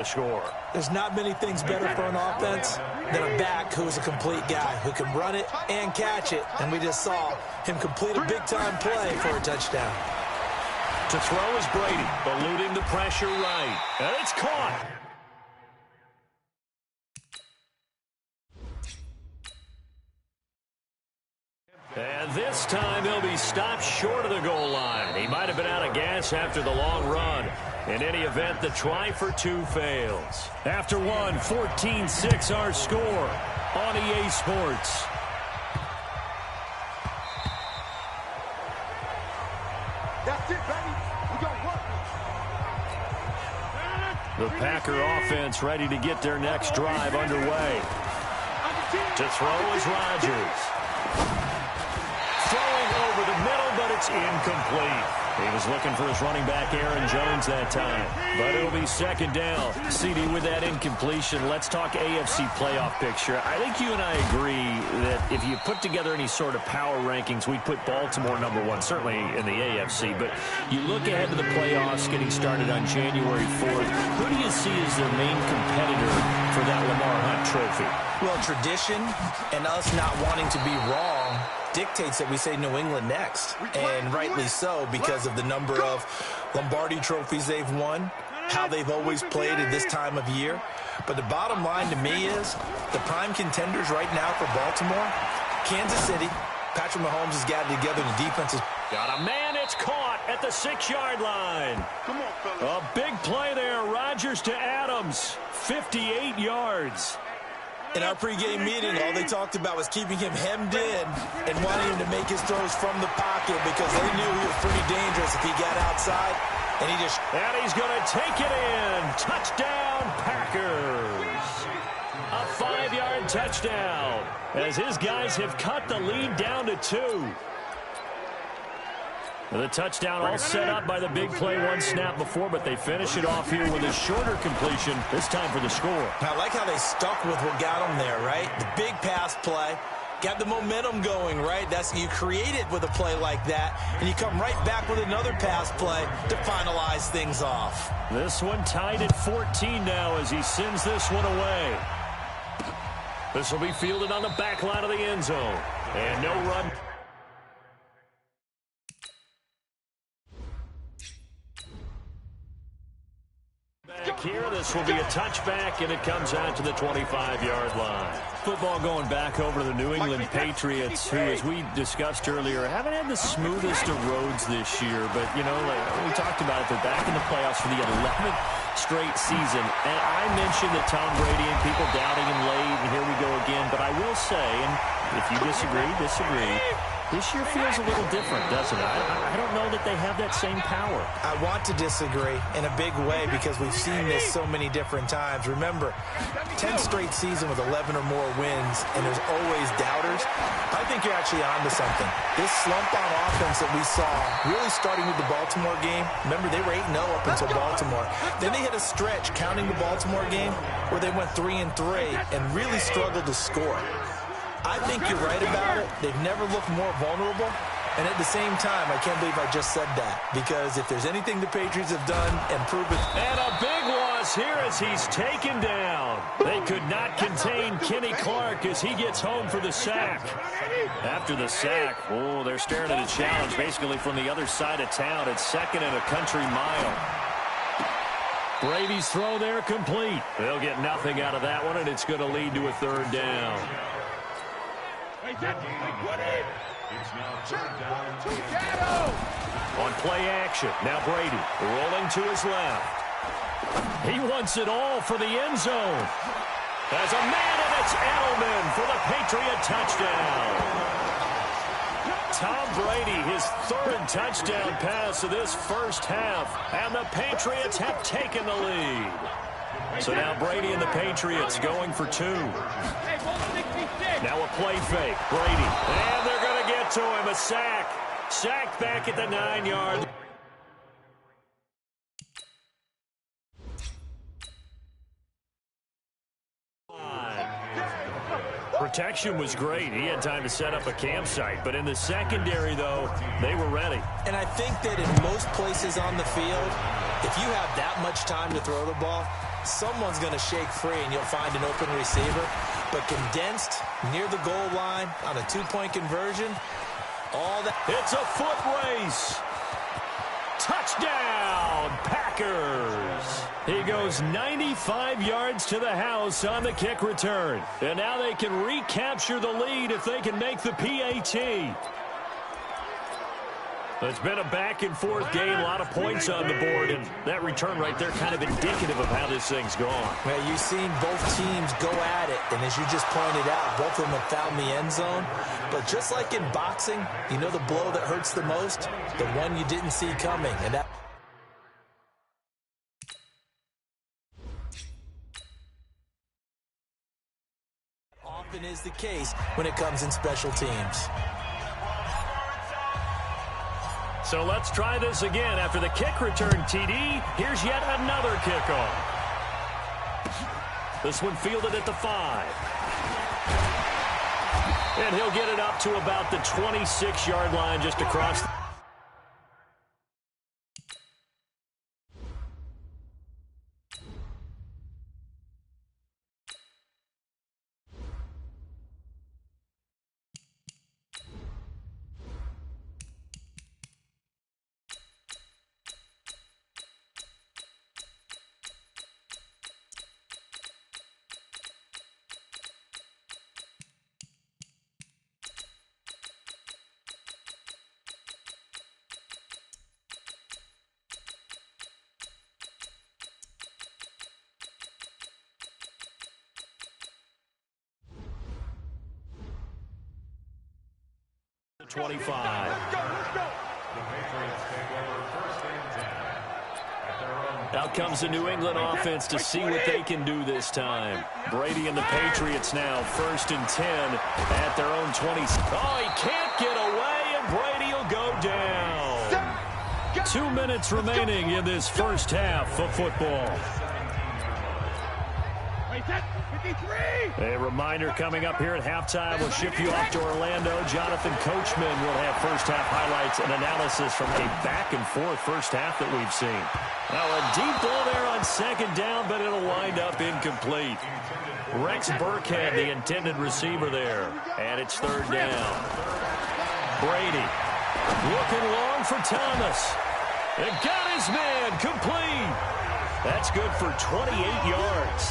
Score. There's not many things better for an offense than a back who is a complete guy who can run it and catch it. And we just saw him complete a big-time play for a touchdown. To throw is Brady, eluding the pressure right. And it's caught. And this time he'll be stopped short of the goal line. He might have been out of gas after the long run. In any event, the try for two fails. After one, 14-6 our score on EA Sports. That's it, baby. We got work. The Packer offense ready to get their next drive underway. To throw is Rodgers. Throwing over the middle, but it's incomplete. He was looking for his running back, Aaron Jones, that time. But it'll be second down. CD, with that incompletion, let's talk AFC playoff picture. I think you and I agree that if you put together any sort of power rankings, we'd put Baltimore number one, certainly in the AFC. But you look ahead to the playoffs getting started on January 4th. Who do you see as their main competitor for that Lamar Hunt trophy? Well, tradition and us not wanting to be wrong dictates that we say New England next, and rightly so because of the number of Lombardi trophies they've won, how they've always played at this time of year. But the bottom line to me is the prime contenders right now for Baltimore, Kansas City. Patrick Mahomes has gathered together. The defense is... Got a man, it's caught at the 6-yard line. Come on, fellas. A big play there, Rodgers to Adams, 58 yards. In our pregame meeting, all they talked about was keeping him hemmed in and wanting him to make his throws from the pocket because they knew he was pretty dangerous if he got outside. And he's going to take it in. Touchdown, Packers. A 5-yard touchdown as his guys have cut the lead down to 2. The touchdown all set up by the big play one snap before, but they finish it off here with a shorter completion, this time for the score. I like how they stuck with what got them there, right? The big pass play, got the momentum going, right? You create it with a play like that, and you come right back with another pass play to finalize things off. This one tied at 14 now as he sends this one away. This will be fielded on the back line of the end zone, and no run. Here, this will be a touchback, and it comes out to the 25-yard line. Football going back over to the New England Patriots, who, as we discussed earlier, haven't had the smoothest of roads this year. But, you know, we talked about it. They're back in the playoffs for the 11th straight season. And I mentioned that Tom Brady and people doubting him late, and here we go again. But I will say, and if you disagree, this year feels a little different, doesn't it? I don't know that they have that same power. I want to disagree in a big way because we've seen this so many different times. Remember, 10 straight season with 11 or more wins, and there's always doubters. I think you're actually onto something. This slump on offense that we saw, really starting with the Baltimore game. Remember, they were 8-0 up until Baltimore. Then they hit a stretch, counting the Baltimore game, where they went 3-3 and really struggled to score. I think you're right about it. They've never looked more vulnerable. And at the same time, I can't believe I just said that. Because if there's anything the Patriots have done and proven... And a big loss here as he's taken down. They could not contain Kenny Clark as he gets home for the sack. After the sack, they're staring at a challenge basically from the other side of town. It's second and a country mile. Brady's throw there complete. They'll get nothing out of that one, and it's going to lead to a third down. On play action, now Brady rolling to his left. He wants it all for the end zone. As a man, and it's Edelman for the Patriot touchdown. Tom Brady, his third touchdown pass of this first half, and the Patriots have taken the lead. So now Brady and the Patriots going for 2. Now a play fake. Brady. And they're going to get to him. A sack. Sacked back at the 9-yard. Protection was great. He had time to set up a campsite. But in the secondary, though, they were ready. And I think that in most places on the field, if you have that much time to throw the ball, someone's going to shake free and you'll find an open receiver. But condensed near the goal line on a two-point conversion, all that. It's a foot race. Touchdown, Packers. He goes 95 yards to the house on the kick return. And now they can recapture the lead if they can make the PAT. It's been a back-and-forth game, a lot of points on the board, and that return right there kind of indicative of how this thing's gone. Well, you've seen both teams go at it, and as you just pointed out, both of them have found the end zone. But just like in boxing, you know the blow that hurts the most? The one you didn't see coming, and that often is the case when it comes in special teams. So let's try this again. After the kick return, TD, here's yet another kickoff. This one fielded at the 5. And he'll get it up to about the 26-yard line just across. The 25. Out comes the New England offense to see what they can do this time. Brady and the Patriots now 1st and 10 at their own 20. Oh, he can't get away, and Brady will go down. 2 minutes remaining in this first half of football. A reminder coming up here at halftime. We'll ship you off to Orlando. Jonathan Coachman will have first-half highlights and analysis from a back-and-forth first half that we've seen. Now a deep ball there on 2nd down, but it'll wind up incomplete. Rex Burkhead, the intended receiver there. And it's 3rd down. Brady looking long for Thomas. And got his man complete. That's good for 28 yards.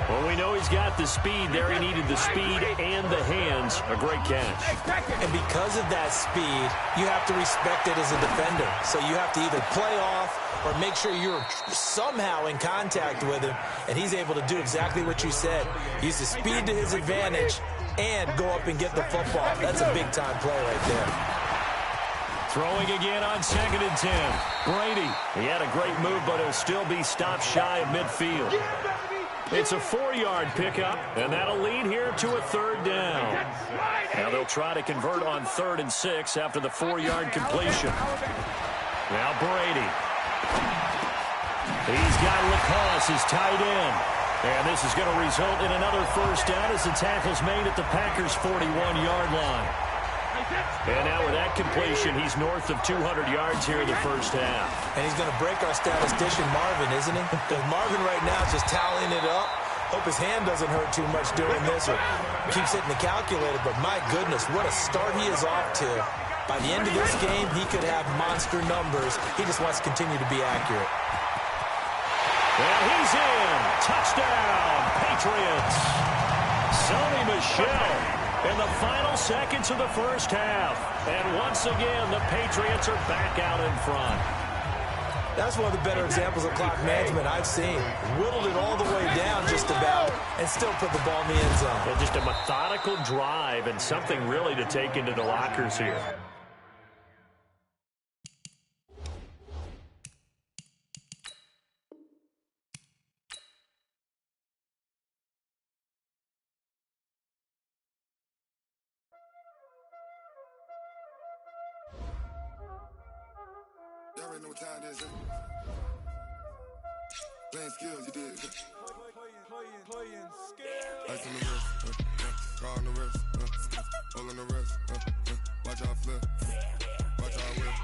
Well, we know he's got the speed there. He needed the speed and the hands. A great catch. And because of that speed, you have to respect it as a defender. So you have to either play off or make sure you're somehow in contact with him. And he's able to do exactly what you said. Use the speed to his advantage and go up and get the football. That's a big-time play right there. Throwing again on 2nd and 10. Brady. He had a great move, but he'll still be stopped shy of midfield. It's a 4-yard pickup, and that'll lead here to a 3rd down. Now they'll try to convert on 3rd and 6 after the 4-yard completion. Now Brady. He's got Lacoste, his tight end. And this is going to result in another first down as the tackle's made at the Packers' 41-yard line. And now with that completion, he's north of 200 yards here in the first half. And he's going to break our statistician, Marvin, isn't he? Because Marvin right now is just tallying it up. Hope his hand doesn't hurt too much doing this or keeps hitting the calculator. But my goodness, what a start he is off to. By the end of this game, he could have monster numbers. He just wants to continue to be accurate. And he's in. Touchdown, Patriots. Sony Michel. In the final seconds of the first half. And once again, the Patriots are back out in front. That's one of the better examples of clock management I've seen. Whittled it all the way down just about and still put the ball in the end zone. Yeah, just a methodical drive and something really to take into the lockers here. Y'all already know what time it is. Playing skills, you did. Playing skills. Ice on the wrist, car on the wrist, all on the wrist, watch out flip, watch out whip,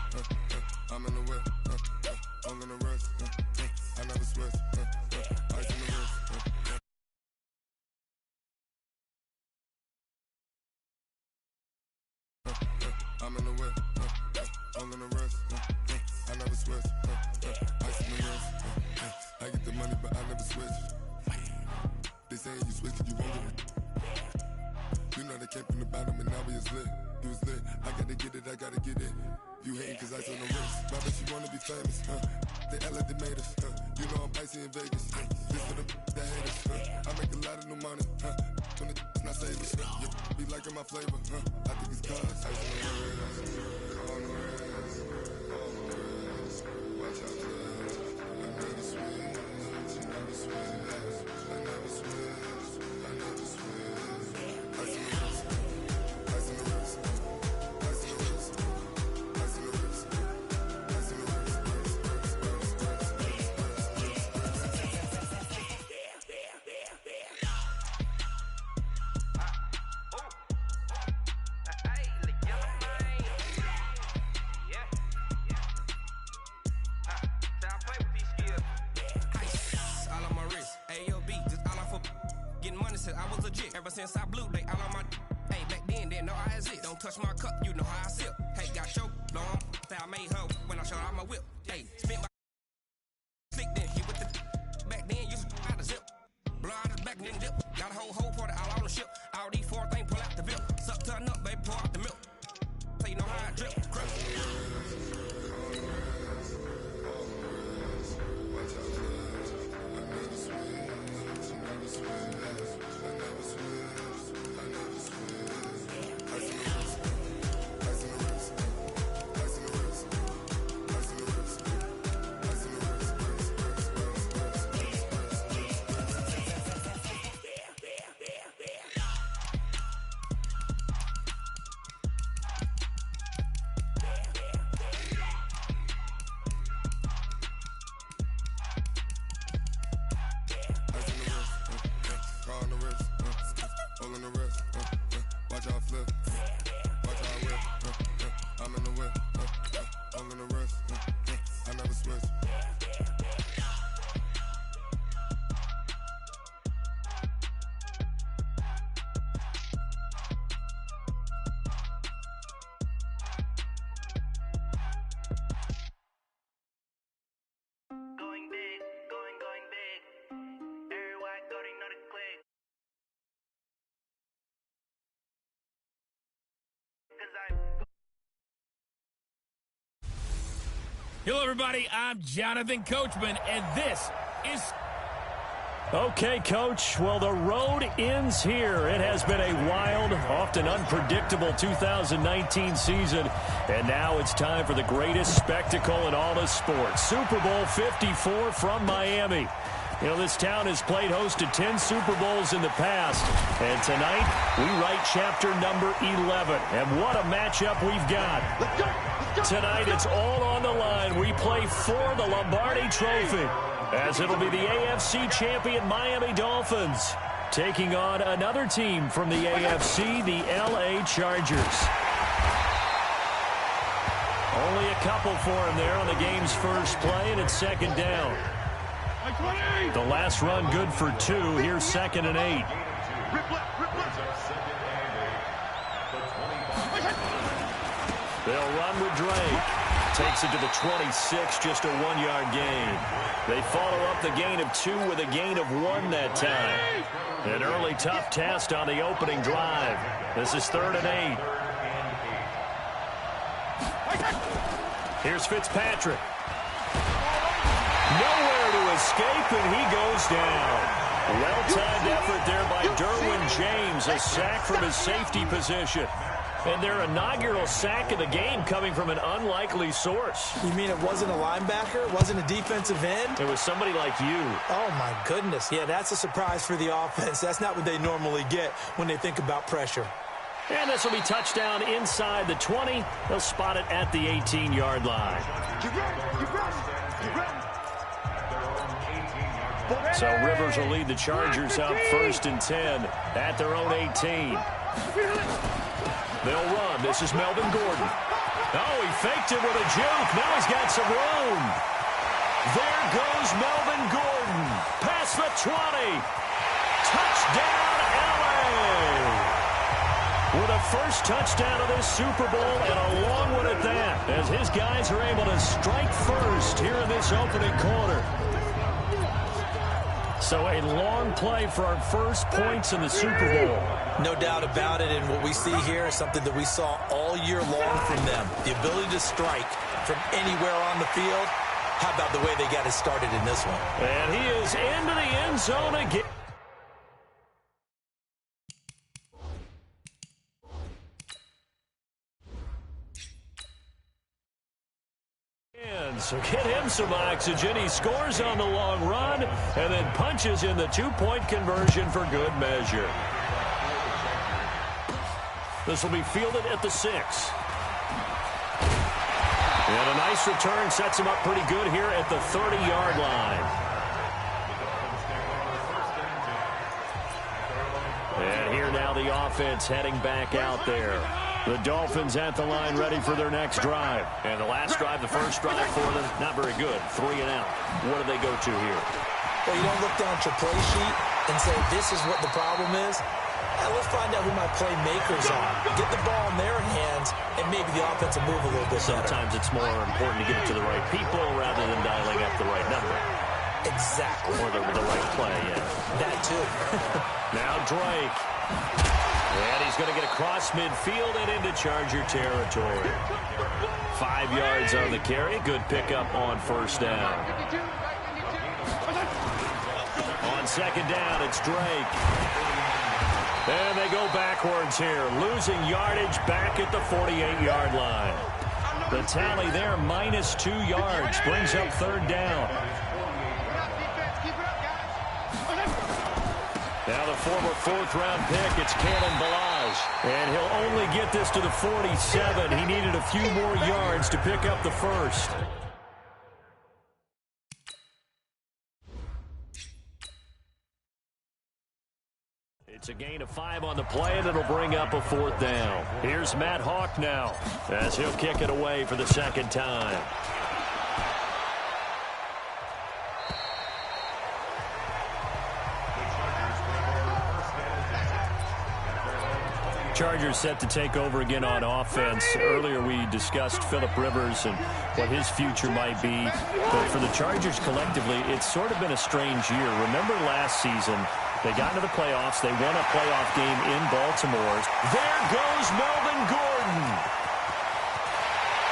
I'm in the whip, all on the wrist, I never never switch. Ice on the wrist. I'm in the whip, all in the rest. I never switch. Ice in the wrist. I get the money, but I never switch. They say you switch, you won't get it. You know they came from the bottom and now we is lit. You was lit, I gotta get it, I gotta get it. You hating cause ice on the wrist. My bitch, you wanna be famous, They act like they made us, You know I'm icy in Vegas, This for the that hate us, I make a lot of new money, When the not savers, Be liking my flavor, I think it's cause ice on the wrist, on the wrist, on the wrist. Watch out, cuz I never switch, I never switch, I never switch, I never switch. Ice on the wrist, ice on the wrist, ice on the wrist, ice on the wrist, ice on the wrist. I was legit ever since I blew they all on my hey back then didn't know I exist. Don't touch my cup, you know how I sip. Hey, got choked long, say I made her when I showed out my whip. Hey, spent my slick then hit with the back then used to out the zip. Blow out the back and then dip. Got a whole party all on the ship. All these four things pull out the bill. Suck turn up, baby, pour out the milk. So you know how I drip. Crush. Hello, everybody. I'm Jonathan Coachman, and this is... Okay, Coach. Well, the road ends here. It has been a wild, often unpredictable 2019 season, and now it's time for the greatest spectacle in all of sports. Super Bowl 54 from Miami. You know, this town has played host to 10 Super Bowls in the past, and tonight we write chapter number 11. And what a matchup we've got. Tonight it's all on the line. We play for the Lombardi Trophy, as it'll be the AFC champion Miami Dolphins taking on another team from the AFC, the LA Chargers. Only a couple for him there on the game's first play, and it's second down. The last run good for 2. Here's 2nd and 8. They'll run with Drake. Takes it to the 26, just a 1-yard gain. They follow up the gain of 2 with a gain of 1 that time. An early tough test on the opening drive. This is 3rd and 8. Here's Fitzpatrick. Nowhere to escape, and he goes down. Well-timed effort there by Derwin James, a sack from his safety position. And their inaugural sack of the game coming from an unlikely source. You mean it wasn't a linebacker? It wasn't a defensive end? It was somebody like you. Oh, my goodness. Yeah, that's a surprise for the offense. That's not what they normally get when they think about pressure. And this will be touchdown inside the 20. They'll spot it at the 18-yard line. So Rivers will lead the Chargers up 1st and 10 at their own 18. They'll run. This is Melvin Gordon. Oh, he faked it with a juke. Now he's got some room. There goes Melvin Gordon. Past the 20. Touchdown, L.A. With a first touchdown of this Super Bowl, and a long one at that, as his guys are able to strike first here in this opening quarter. So a long play for our first points in the Super Bowl. No doubt about it, and what we see here is something that we saw all year long from them. The ability to strike from anywhere on the field. How about the way they got it started in this one? And he is into the end zone again. So get him some oxygen. He scores on the long run and then punches in the two-point conversion for good measure. This will be fielded at the 6. And a nice return sets him up pretty good here at the 30-yard line. And here now the offense heading back out there. The Dolphins at the line ready for their next drive. And the last drive, the first drive for them, not very good. 3 and out. What do they go to here? Well, you don't look down at your play sheet and say, this is what the problem is. Now, let's find out who my playmakers are. Get the ball in their hands, and maybe the offense will move a little bit better. Sometimes it's more important to get it to the right people rather than dialing up the right number. Exactly. Or the right play, yeah. That, too. Now Drake. And he's going to get across midfield and into Charger territory. 5 yards on the carry. Good pickup on first down. On second down, it's Drake. And they go backwards here. Losing yardage back at the 48-yard line. The tally there, -2 yards. Brings up third down. Now the former 4th-round pick, it's Kalen Ballage. And he'll only get this to the 47. He needed a few more yards to pick up the first. It's a gain of 5 on the play, and it'll bring up a 4th down. Here's Matt Hawk now, as he'll kick it away for the second time. Chargers set to take over again on offense. Earlier we discussed Phillip Rivers and what his future might be. But for the Chargers collectively, it's sort of been a strange year. Remember last season, they got into the playoffs. They won a playoff game in Baltimore. There goes Melvin Gordon.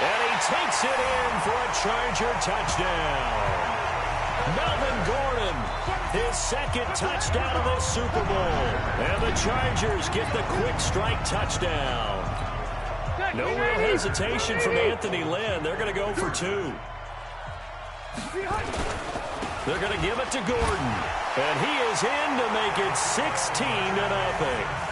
And he takes it in for a Charger touchdown. Melvin Gordon, his second touchdown of this Super Bowl. And the Chargers get the quick strike touchdown. No real hesitation from Anthony Lynn. They're going to go for 2. They're going to give it to Gordon. And he is in to make it 16-0.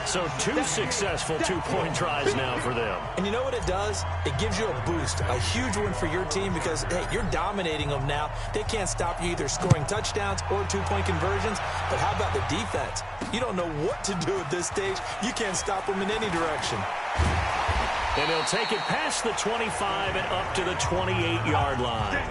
So 2 successful two-point tries now for them. And you know what it does? It gives you a boost, a huge one for your team because, hey, you're dominating them now. They can't stop you either scoring touchdowns or two-point conversions. But how about the defense? You don't know what to do at this stage. You can't stop them in any direction. And he'll take it past the 25 and up to the 28-yard line.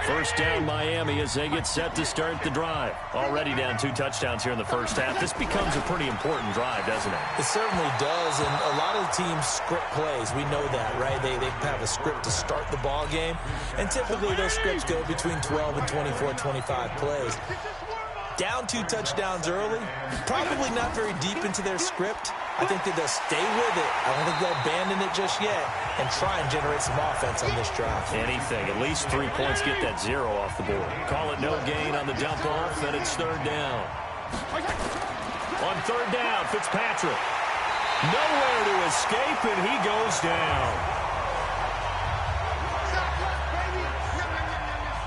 First down Miami as they get set to start the drive. Already down 2 touchdowns here in the first half. This becomes a pretty important drive, doesn't it? It certainly does, and a lot of the teams script plays. We know that, right? They have a script to start the ball game, and typically those scripts go between 12 and 24, 25 plays. Down 2 touchdowns early, probably not very deep into their script. I think that they'll stay with it. I don't think they'll abandon it just yet and try and generate some offense on this drive. Anything. At least 3 points get that 0 off the board. Call it no gain on the dump off, and it's third down. On third down, Fitzpatrick. Nowhere to escape, and he goes down.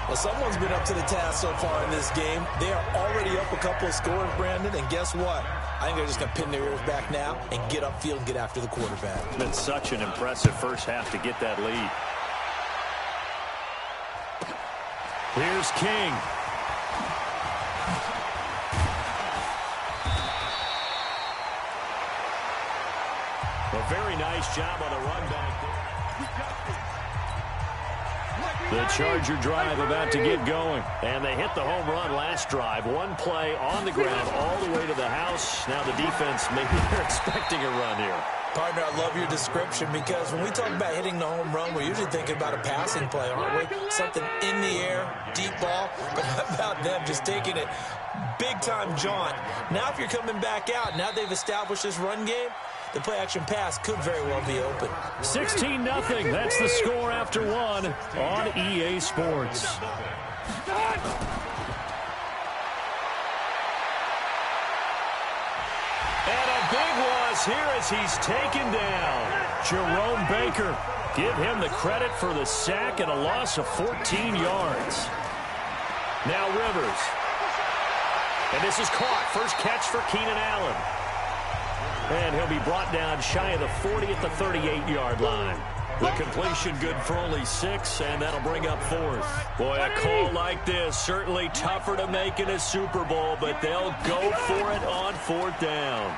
Well, someone's been up to the task so far in this game. They are already up a couple of scores, Brandon, and guess what? I think they're just going to pin their ears back now and get upfield and get after the quarterback. It's been such an impressive first half to get that lead. Here's King. The A very nice job on the run back there. The Charger drive about to get going. And they hit the home run last drive. One play on the ground all the way to the house. Now the defense, maybe they're expecting a run here. Partner, I love your description because when we talk about hitting the home run, we're usually thinking about a passing play, aren't we? Something in the air, deep ball. But how about them just taking it big-time jaunt? Now if you're coming back out, now they've established this run game, the play-action pass could very well be open. 16-0. That's the score after one on EA Sports. And a big loss here as he's taken down. Jerome Baker. Give him the credit for the sack and a loss of 14 yards. Now Rivers. And this is caught. First catch for Keenan Allen. And he'll be brought down shy of the 40 at the 38-yard line. The completion good for only 6, and that'll bring up 4th. Boy, a call like this, certainly tougher to make in a Super Bowl, but they'll go for it on 4th down.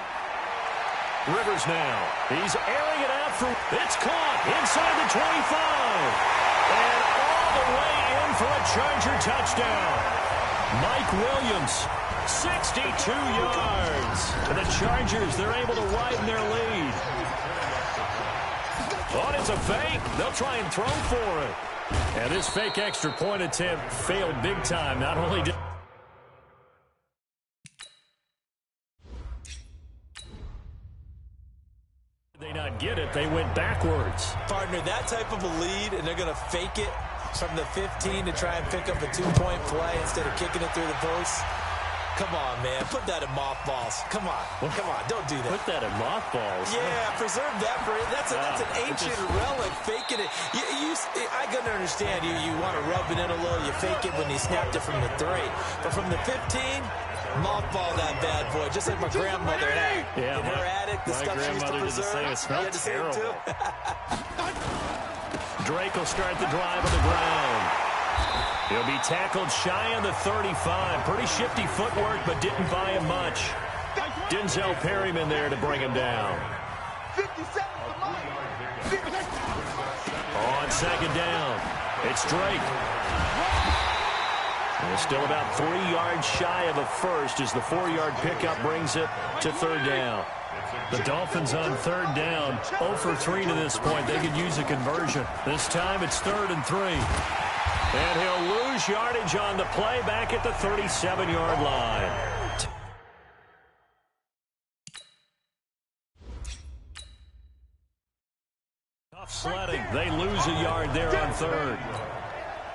Rivers now. He's airing it out for... It's caught inside the 25. And all the way in for a Charger touchdown. Mike Williams. 62 yards. And the Chargers, they're able to widen their lead. Oh, it's a fake. They'll try and throw for it. And this fake extra point attempt failed big time. Not only did they not get it, they went backwards. Partner, that type of a lead, and they're going to fake it from the 15 to try and pick up a 2-point play instead of kicking it through the post. Come on, man. Put that in mothballs. Come on. Come on. Don't do that. Put that in mothballs. Yeah, preserve that for it. That's an ancient relic. Faking it. I can understand. You want to rub it in a little. You fake it when you snapped it from the 3. But from the 15, mothball that bad boy. Just like my grandmother had. Yeah, in her attic, the stuff she used to preserve. It smelled terrible. Too. Drake will start the drive on the ground. He'll be tackled shy of the 35. Pretty shifty footwork, but didn't buy him much. Denzel Perryman there to bring him down. On second down, it's Drake. And it's still about 3 yards shy of a first as the 4-yard pickup brings it to 3rd down. The Dolphins on 3rd down, 0 for 3 to this point. They could use a conversion. This time it's 3rd and 3. And he'll lose yardage on the play back at the 37-yard line. Tough sledding. They lose a yard there on 3rd.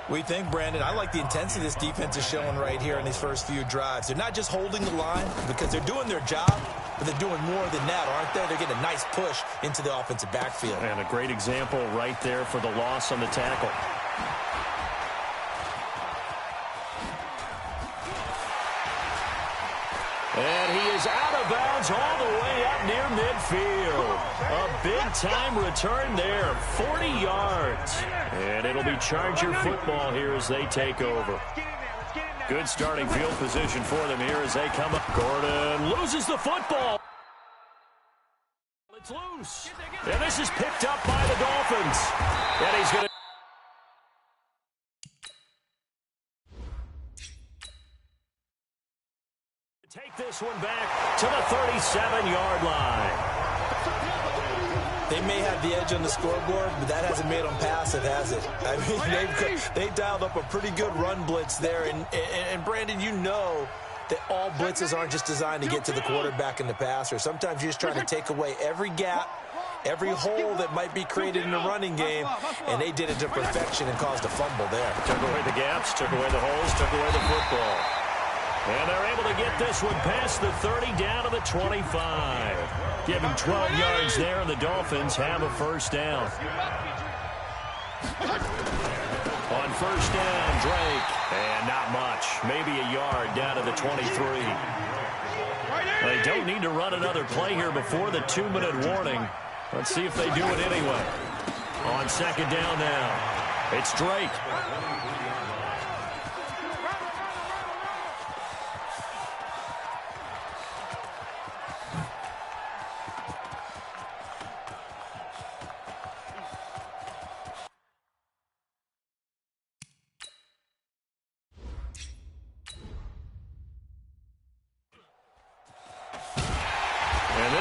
We think, Brandon, I like the intensity this defense is showing right here in these first few drives. They're not just holding the line because they're doing their job, but they're doing more than that, aren't they? They're getting a nice push into the offensive backfield. And a great example right there for the loss on the tackle. And he is out of bounds all the way up near midfield. A big-time return there, 40 yards. And it'll be Charger football here as they take over. Good starting field position for them here as they come up. Gordon loses the football. It's loose. And this is picked up by the Dolphins. And he's going to take this one back to the 37-yard line. They may have the edge on the scoreboard, but that hasn't made them passive, has it? I mean, they dialed up a pretty good run blitz there. And Brandon, you know that all blitzes aren't just designed to get to the quarterback and the passer. Sometimes you're just trying to take away every gap, every hole that might be created in the running game, and they did it to perfection and caused a fumble there. Took away the gaps, took away the holes, took away the football. And they're able to get this one past the 30 down to the 25. Give him 12 yards there, and the Dolphins have a first down. On first down, Drake. And not much. Maybe a yard down to the 23. They don't need to run another play here before the 2-minute warning. Let's see if they do it anyway. On second down now, it's Drake.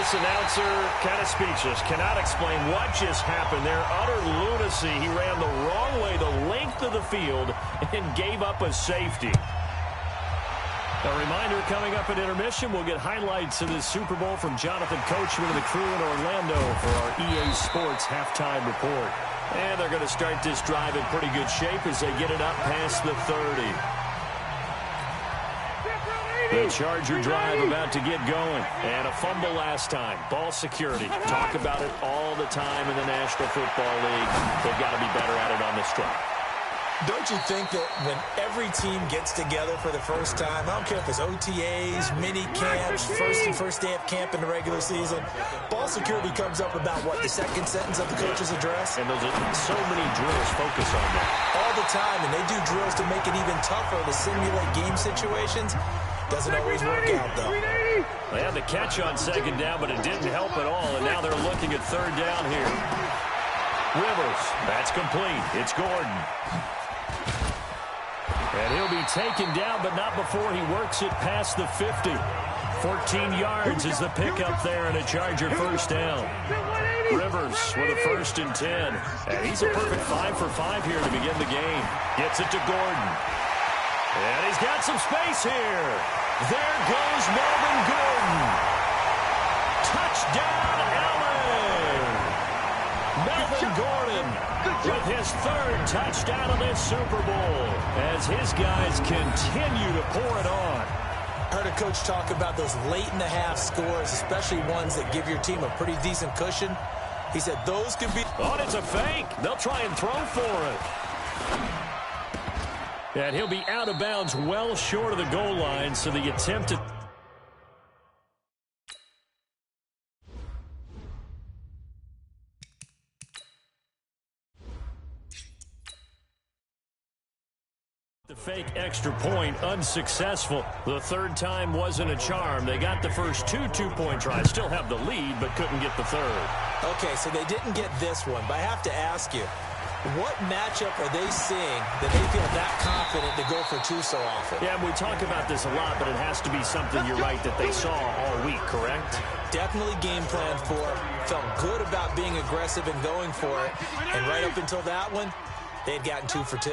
this announcer kind of speechless. Cannot explain what just happened there. Utter lunacy. He ran the wrong way the length of the field and gave up a safety. A reminder coming up at intermission, we'll get highlights of this Super Bowl from Jonathan Coachman and the crew in Orlando for our EA Sports halftime report. And they're going to start this drive in pretty good shape as they get it up past the 30. The Charger drive about to get going. And a fumble last time. Ball security. Talk about it all the time in the National Football League. They've got to be better at it on this drive. Don't you think that when every team gets together for the first time, I don't care if it's OTAs, mini camps, first day of camp in the regular season, ball security comes up about, what, the second sentence of the coach's address? And those are so many drills focus on that. All the time, and they do drills to make it even tougher to simulate game situations. Doesn't always work out, though. They had the catch on second down, but it didn't help at all, and now they're looking at third down here. Rivers, that's complete. It's Gordon. And he'll be taken down, but not before he works it past the 50. 14 yards is the pickup there and a Charger first down. Rivers with a 1st and 10. And he's a perfect 5 for 5 here to begin the game. Gets it to Gordon. And he's got some space here. There goes Melvin Gordon. Touchdown, Allen. Melvin Gordon with his 3rd touchdown of this Super Bowl as his guys continue to pour it on. Heard a coach talk about those late-in-the-half scores, especially ones that give your team a pretty decent cushion. He said those could be... Oh, it's a fake. They'll try and throw for it. And he'll be out of bounds well short of the goal line, so the attempt at... The fake extra point unsuccessful. The 3rd time wasn't a charm. They got the first 2 two-point tries. Still have the lead, but couldn't get the 3rd. Okay, so they didn't get this one, but I have to ask you, what matchup are they seeing that they feel that confident to go for 2 so often? Yeah, we talk about this a lot, but it has to be something, you're right, that they saw all week, correct? Definitely game planned for, felt good about being aggressive and going for it, and right up until that one, they had gotten 2 for 2.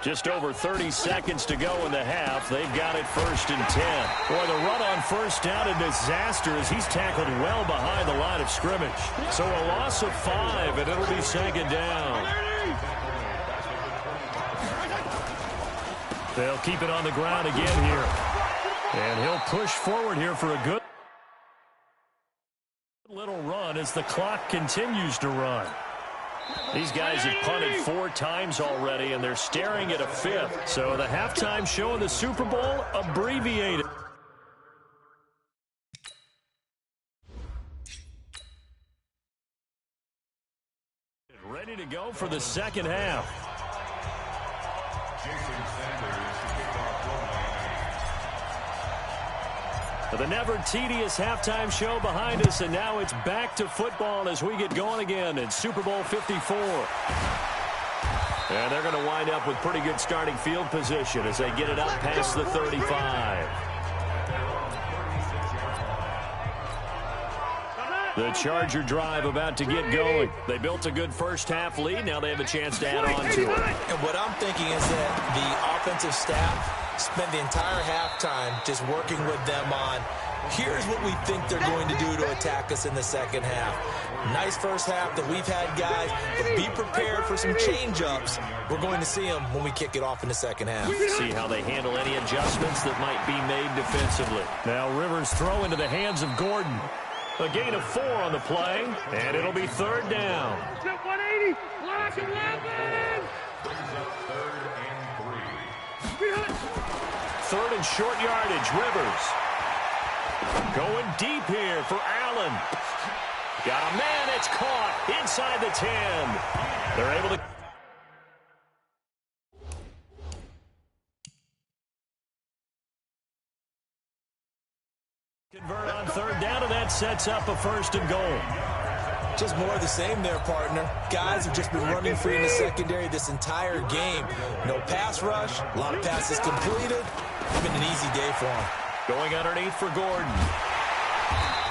Just over 30 seconds to go in the half. They've got it 1st and 10. Boy, the run on 1st down, a disaster as he's tackled well behind the line of scrimmage. So a loss of 5, and it'll be 2nd down. They'll keep it on the ground again here. And he'll push forward here for a good little run as the clock continues to run. These guys have punted 4 times already, and they're staring at a 5th. So the halftime show in the Super Bowl abbreviated. Ready to go for the 2nd half. The never tedious halftime show behind us, and now it's back to football as we get going again in Super Bowl 54. And they're going to wind up with pretty good starting field position as they get it up past the 35. The Charger drive about to get going. They built a good first half lead. Now they have a chance to add on to it. And what I'm thinking is that the offensive staff spent the entire halftime just working with them on, here's what we think they're going to do to attack us in the 2nd half. Nice first half that we've had, guys, but be prepared for some change-ups. We're going to see them when we kick it off in the 2nd half. See how they handle any adjustments that might be made defensively. Now Rivers throw into the hands of Gordon. A gain of 4 on the play, and it'll be 3rd down. 180, block 11. 3rd and short yardage, Rivers. Going deep here for Allen. Got a man, it's caught inside the 10. They're able to... convert on 3rd down, and that sets up a 1st and goal. Just more of the same there, partner. Guys have just been running free in the secondary this entire game. No pass rush, a lot of passes completed. It's been an easy day for them. Going underneath for Gordon.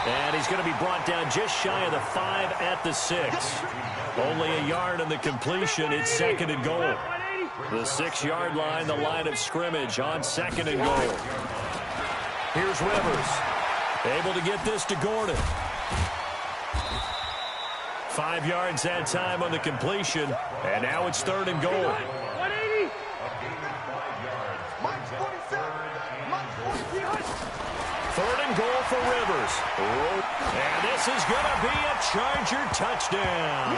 And he's going to be brought down just shy of the 5 at the 6. Only a yard on the completion. It's 2nd and goal. The 6-yard line, the line of scrimmage on 2nd and goal. Here's Rivers. Able to get this to Gordon. 5 yards that time on the completion. And now it's 3rd and goal. 180. 3rd and goal for Rivers. And this is going to be a Charger touchdown.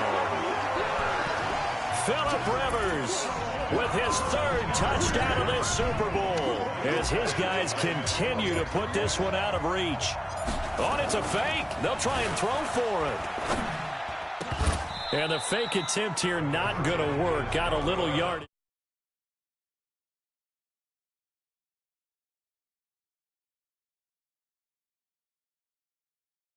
Phillip Rivers with his 3rd touchdown of this Super Bowl as his guys continue to put this one out of reach. Oh, it's a fake. They'll try and throw for it. And the fake attempt here not going to work. Got a little yard.